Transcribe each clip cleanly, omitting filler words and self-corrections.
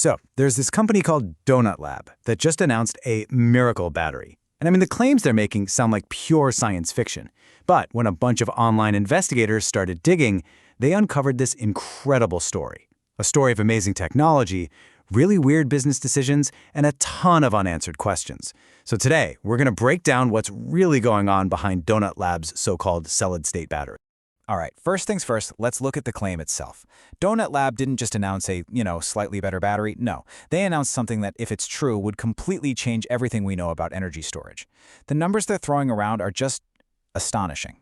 So, there's this company called Donut Lab that just announced a miracle battery. And I mean, the claims they're making sound like pure science fiction. But when a bunch of online investigators started digging, they uncovered this incredible story. A story of amazing technology, really weird business decisions, and a ton of unanswered questions. So today, we're going to break down what's really going on behind Donut Lab's so-called solid-state battery. All right, first things first, let's look at the claim itself. Donut Lab didn't just announce a, slightly better battery. No, they announced something that, if it's true, would completely change everything we know about energy storage. The numbers they're throwing around are just astonishing.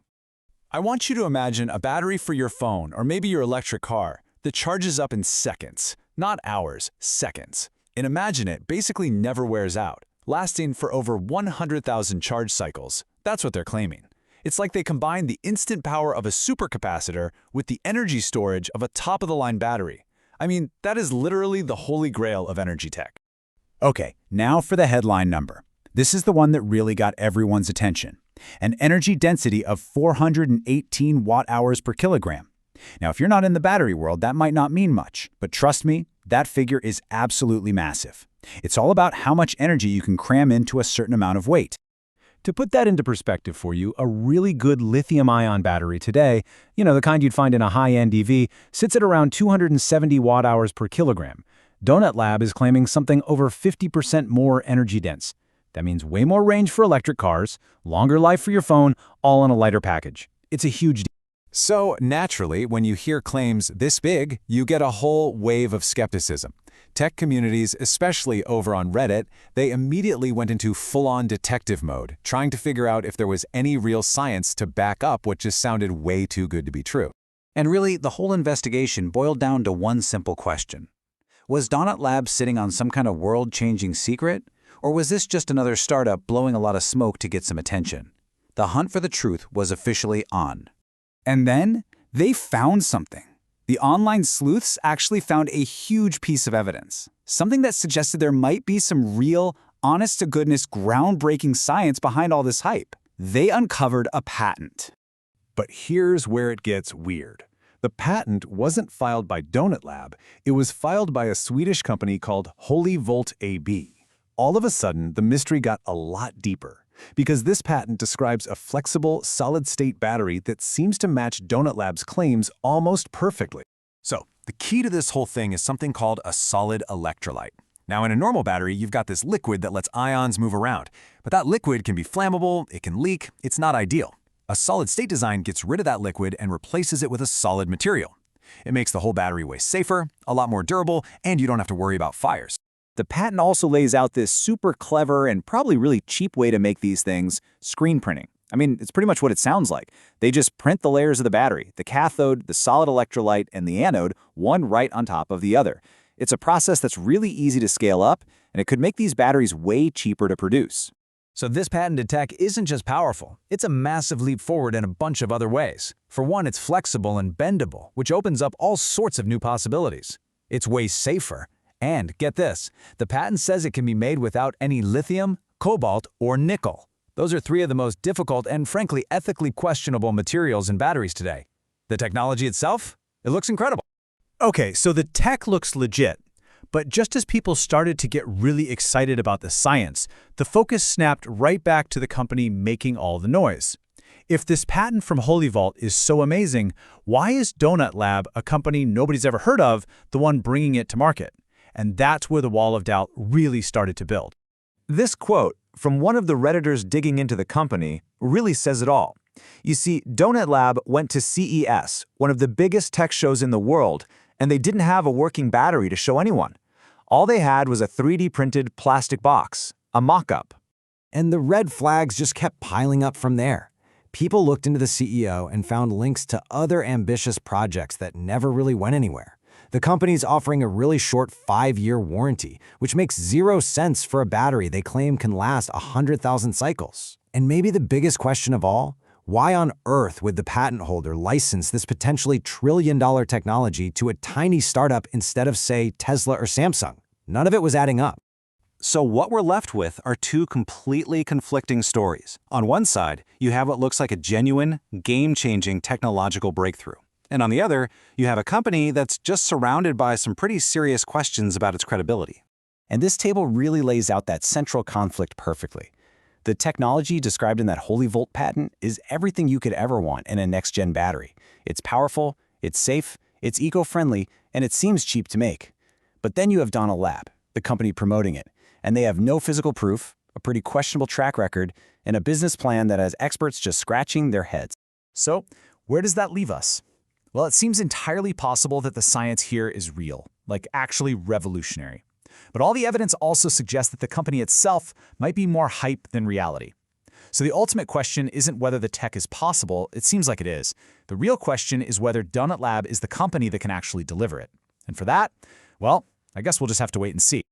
I want you to imagine a battery for your phone or maybe your electric car that charges up in seconds, not hours, seconds. And imagine it basically never wears out, lasting for over 100,000 charge cycles. That's what they're claiming. It's like they combine the instant power of a supercapacitor with the energy storage of a top-of-the-line battery. I mean, that is literally the holy grail of energy tech. Okay, now for the headline number. This is the one that really got everyone's attention. An energy density of 418 watt-hours per kilogram. Now, if you're not in the battery world, that might not mean much, but trust me, that figure is absolutely massive. It's all about how much energy you can cram into a certain amount of weight. To put that into perspective for you, a really good lithium-ion battery today, the kind you'd find in a high-end EV, sits at around 270 watt-hours per kilogram. Donut Lab is claiming something over 50% more energy dense. That means way more range for electric cars, longer life for your phone, all in a lighter package. It's a huge deal. So, naturally, when you hear claims this big, you get a whole wave of skepticism. Tech communities, especially over on Reddit, they immediately went into full-on detective mode, trying to figure out if there was any real science to back up what just sounded way too good to be true. And really, the whole investigation boiled down to one simple question. Was Donut Lab sitting on some kind of world-changing secret? Or was this just another startup blowing a lot of smoke to get some attention? The hunt for the truth was officially on. And then, they found something. The online sleuths actually found a huge piece of evidence, something that suggested there might be some real, honest-to-goodness, groundbreaking science behind all this hype. They uncovered a patent. But here's where it gets weird. The patent wasn't filed by Donut Lab, it was filed by a Swedish company called Holyvolt AB. All of a sudden, the mystery got a lot deeper, because this patent describes a flexible, solid-state battery that seems to match Donut Lab's claims almost perfectly. So, the key to this whole thing is something called a solid electrolyte. Now, in a normal battery, you've got this liquid that lets ions move around, but that liquid can be flammable, it can leak, it's not ideal. A solid-state design gets rid of that liquid and replaces it with a solid material. It makes the whole battery way safer, a lot more durable, and you don't have to worry about fires. The patent also lays out this super clever and probably really cheap way to make these things, screen printing. I mean, it's pretty much what it sounds like. They just print the layers of the battery, the cathode, the solid electrolyte, and the anode, one right on top of the other. It's a process that's really easy to scale up, and it could make these batteries way cheaper to produce. So this patented tech isn't just powerful, it's a massive leap forward in a bunch of other ways. For one, it's flexible and bendable, which opens up all sorts of new possibilities. It's way safer. And get this, the patent says it can be made without any lithium, cobalt, or nickel. Those are three of the most difficult and frankly ethically questionable materials in batteries today. The technology itself? It looks incredible. Okay, so the tech looks legit, but just as people started to get really excited about the science, the focus snapped right back to the company making all the noise. If this patent from Holyvolt is so amazing, why is Donut Lab, a company nobody's ever heard of, the one bringing it to market? And that's where the wall of doubt really started to build. This quote from one of the Redditors digging into the company really says it all. You see, Donut Lab went to CES, one of the biggest tech shows in the world, and they didn't have a working battery to show anyone. All they had was a 3D printed plastic box, a mock-up. And the red flags just kept piling up from there. People looked into the CEO and found links to other ambitious projects that never really went anywhere. The company's offering a really short 5-year warranty, which makes zero sense for a battery they claim can last 100,000 cycles. And maybe the biggest question of all, why on earth would the patent holder license this potentially trillion-dollar technology to a tiny startup instead of, say, Tesla or Samsung? None of it was adding up. So what we're left with are two completely conflicting stories. On one side, you have what looks like a genuine, game-changing technological breakthrough. And on the other, you have a company that's just surrounded by some pretty serious questions about its credibility. And this table really lays out that central conflict perfectly. The technology described in that Holyvolt patent is everything you could ever want in a next-gen battery. It's powerful, it's safe, it's eco-friendly, and it seems cheap to make. But then you have Donald Lab, the company promoting it, and they have no physical proof, a pretty questionable track record, and a business plan that has experts just scratching their heads. So, where does that leave us? Well, it seems entirely possible that the science here is real, like actually revolutionary. But all the evidence also suggests that the company itself might be more hype than reality. So the ultimate question isn't whether the tech is possible, it seems like it is. The real question is whether Donut Lab is the company that can actually deliver it. And for that, well, I guess we'll just have to wait and see.